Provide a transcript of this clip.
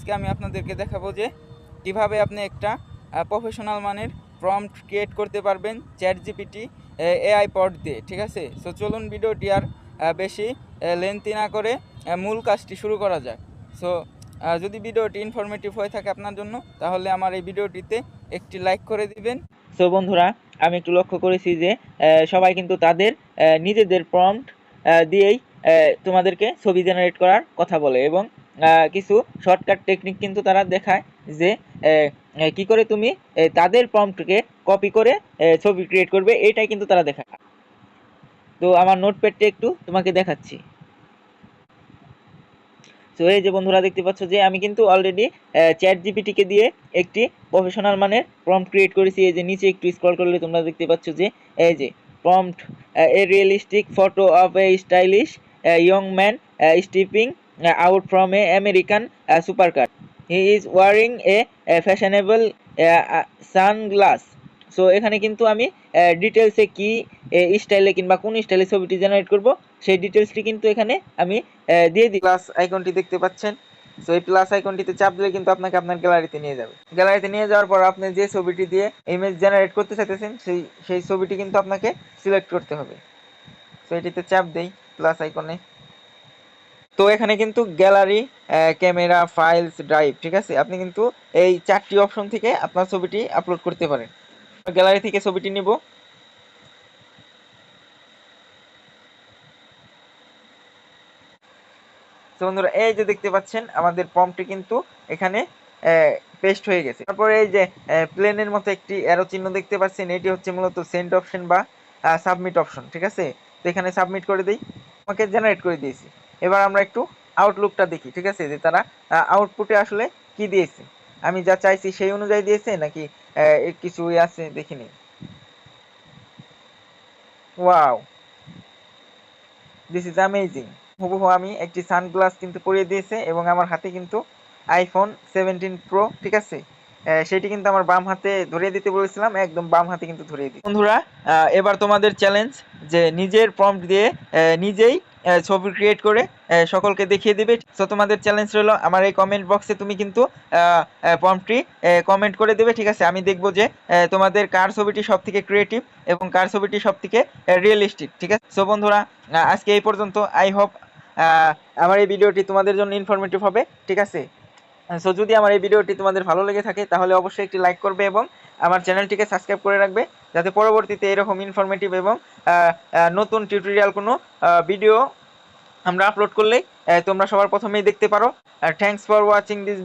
আজকে আমি আপনাদেরকে দেখাবো যে কিভাবে আপনি একটা প্রফেশনাল মানের প্রম্পট ক্রিয়েট করতে পারবেন চ্যাট জিপিটি এআই পড দিয়ে। ঠিক আছে, সো চলুন ভিডিওটি আর বেশি লেন্থি না করে মূল কাজটি শুরু করা যাক। সো যদি ভিডিওটি ইনফরমেটিভ হয়ে থাকে আপনার জন্য, তাহলে আমার এই ভিডিওটিতে একটি লাইক করে দিবেন। সো বন্ধুরা, আমি একটু লক্ষ্য করেছি যে সবাই কিন্তু তাদের নিজেদের প্রম্পট দিয়েই তোমাদেরকে ছবি জেনারেট করার কথা বলে, এবং কিছু শর্টকাট টেকনিক কিন্তু তারা দেখায় যে কি করে তুমি তাদের প্রম্পটকে কপি করে ছবি ক্রিয়েট করবে, এইটাই কিন্তু তারা দেখায়। তো আমার নোটপ্যাডটা একটু তোমাকে দেখাচ্ছি। সো এই যে বন্ধুরা, দেখতে পাচ্ছ যে আমি কিন্তু অলরেডি চ্যাট জিপিটিকে দিয়ে একটি প্রফেশনাল মানের প্রম্পট ক্রিয়েট করেছি। এই যে নিচে একটু স্ক্রল করলে তোমরা দেখতে পাচ্ছ যে এই যে prompt, a realistic photo of a stylish young man stepping out from a American supercar. He is wearing a fashionable sunglass. So এখানে কিন্তু আমি ডিটেলসে কি স্টাইলে কিংবা কোন স্টাইলে ছবিটি জেনারেট করব সেই ডিটেলসটি কিন্তু এখানে আমি দিয়ে দিই। প্লাস আইকনটি দেখতে পাচ্ছেন, সো এই প্লাস আইকনটিতে চাপ দিলে কিন্তু আপনাকে আপনার গ্যালারিতে নিয়ে যাবে। গ্যালারিতে নিয়ে যাওয়ার পর আপনি যে ছবিটি দিয়ে ইমেজ জেনারেট করতে চাইতেছেন সেই ছবিটি কিন্তু আপনাকে সিলেক্ট করতে হবে। সো এটিতে চাপ দেই প্লাস আইকনে। তো এখানে কিন্তু গ্যালারি, ক্যামেরা, ফাইলস, ড্রাইভ, ঠিক আছে, আপনি কিন্তু এই 4টি অপশন থেকে আপনার ছবিটি আপলোড করতে পারেন। গ্যালারি থেকে ছবিটি নিব। তো বন্ধুরা, এই যে দেখতে পাচ্ছেন আমাদের প্রম্পটটি কিন্তু এখানে পেস্ট হয়ে গেছে। তারপরে এই যে প্লেনের মতো একটি অ্যারো চিহ্ন দেখতে পাচ্ছেন, এটি হচ্ছে মূলত সেন্ড অপশন বা সাবমিট অপশন। ঠিক আছে, তো এখানে সাবমিট করে দিই, আমাকে জেনারেট করে দিয়েছি। এবার আমরা একটু আউটলুকটা দেখি, ঠিক আছে, যে তারা আউটপুটে আসলে কি দিয়েছে, আমি যা চাইছি সেই অনুযায়ী দিয়েছে নাকি কিছু আছে দেখিনি। Wow, this is amazing. হুবহু আমি একটি সানগ্লাস কিন্তু পরিয়ে দিয়েছে, এবং আমার হাতে কিন্তু আইফোন 17 প্রো, ঠিক আছে, সেটি কিন্তু আমার বাম হাতে ধরিয়ে দিতে বলেছিলাম, একদম বাম হাতে কিন্তু ধরিয়ে দিই। বন্ধুরা, এবার তোমাদের চ্যালেঞ্জ যে নিজের প্রম্পট দিয়ে নিজেই ছবি ক্রিয়েট করে সকলকে দেখিয়ে দিবে। সো তোমাদের চ্যালেঞ্জ রইলো, আমার এই কমেন্ট বক্সে তুমি কিন্তু প্রম্পটটি কমেন্ট করে দেবে। ঠিক আছে, আমি দেখবো যে তোমাদের কার ছবিটি সব থেকে ক্রিয়েটিভ এবং কার ছবিটি সব থেকে রিয়েলিস্টিক। ঠিক আছে, সো বন্ধুরা, আজকে এই পর্যন্ত। আই হোপ আমার এই ভিডিওটি তোমাদের জন্য ইনফরমেটিভ হবে। ঠিক আছে, সো যদি আমার এই ভিডিওটি তোমাদের ভালো লেগে থাকে তাহলে অবশ্যই একটি লাইক করবে এবং আমার চ্যানেলটিকে সাবস্ক্রাইব করে রাখবে, যাতে পরবর্তীতে এরকম ইনফরমেটিভ এবং নতুন টিউটোরিয়াল কোনো ভিডিও আমরা আপলোড করলেই তোমরা সবার প্রথমেই দেখতে পারো। Thanks for watching this.